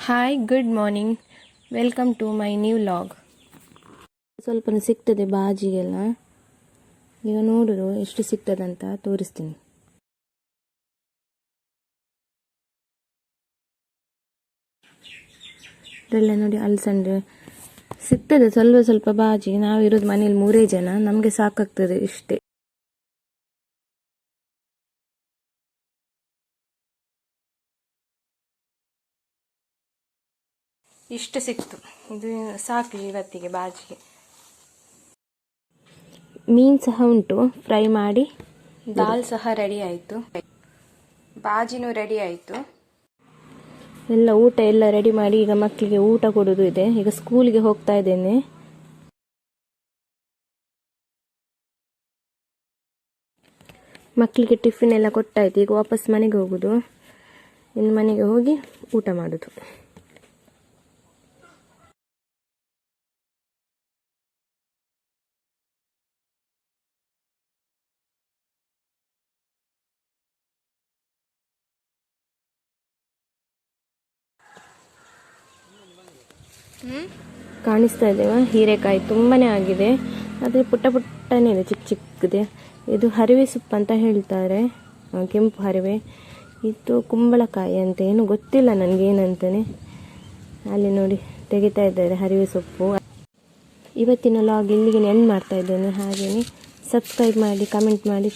Hi, good morning. Welcome to my new vlog. ಸ್ವಲ್ಪ ಸಿಗ್ತದೆ ಬಾಜಿಗೆಲ್ಲ. ಈಗ ನೋಡಿದ್ರು ಎಷ್ಟು ಸಿಗ್ತದಂತ ತೋರಿಸ್ತೀನಿ. ಇದೆಲ್ಲ ನೋಡಿ ಅಲಸಂಡೆ ಸಿಗ್ತದೆ ಸ್ವಲ್ಪ ಸ್ವಲ್ಪ ಬಾಜಿ. ನಾವಿರೋದು ಮನೇಲಿ 3 ಜನ, ನಮಗೆ ಸಾಕಾಗ್ತದೆ ಇಷ್ಟೇ. ಇಷ್ಟು ಸಿಕ್ತು, ಇದು ಸಾಕು ಇವತ್ತಿಗೆ ಬಾಜಿಗೆ. ಮೀನು ಸಹ ಉಂಟು, ಫ್ರೈ ಮಾಡಿ. ದಾಲ್ ಸಹ ರೆಡಿ ಆಯಿತು, ಬಾಜಿನೂ ರೆಡಿ ಆಯಿತು. ಎಲ್ಲ ಊಟ ಎಲ್ಲ ರೆಡಿ ಮಾಡಿ ಈಗ ಮಕ್ಕಳಿಗೆ ಊಟ ಕೊಡೋದು ಇದೆ. ಈಗ ಸ್ಕೂಲಿಗೆ ಹೋಗ್ತಾ ಇದ್ದೇನೆ. ಮಕ್ಕಳಿಗೆ ಟಿಫಿನ್ ಎಲ್ಲ ಕೊಟ್ಟಾಯ್ತು. ಈಗ ವಾಪಸ್ ಮನೆಗೆ ಹೋಗೋದು. ಇನ್ನು ಮನೆಗೆ ಹೋಗಿ ಊಟ ಮಾಡೋದು. ಕಾಣಿಸ್ತಾ ಇದೆಯಾ? ಹೀರೆಕಾಯಿ ತುಂಬಾನೇ ಆಗಿದೆ, ಆದರೆ ಪುಟ್ಟ ಪುಟ್ಟನೇ ಇದೆ, ಚಿಕ್ಕ ಚಿಕ್ಕದೆ. ಇದು ಹರಿವೆ ಸೊಪ್ಪು ಅಂತ ಹೇಳ್ತಾರೆ, ಕೆಂಪು ಹರಿವೆ. ಇದು ಕುಂಬಳಕಾಯಿ ಅಂತ, ಏನು ಗೊತ್ತಿಲ್ಲ ನನಗೇನಂತಾನೆ. ಅಲ್ಲಿ ನೋಡಿ ತೆಗಿತಾ ಇದ್ದಾರೆ ಹರಿವೆ ಸೊಪ್ಪು. ಇವತ್ತಿನ ಲಾಗ್ ಇಲ್ಲಿಗೆ ಎಂಡ್ ಮಾಡ್ತಾ ಇದ್ದೇನೆ. ಹಾಗೆಯೇ ಸಬ್ಸ್ಕ್ರೈಬ್ ಮಾಡಿ, ಕಮೆಂಟ್ ಮಾಡಿ,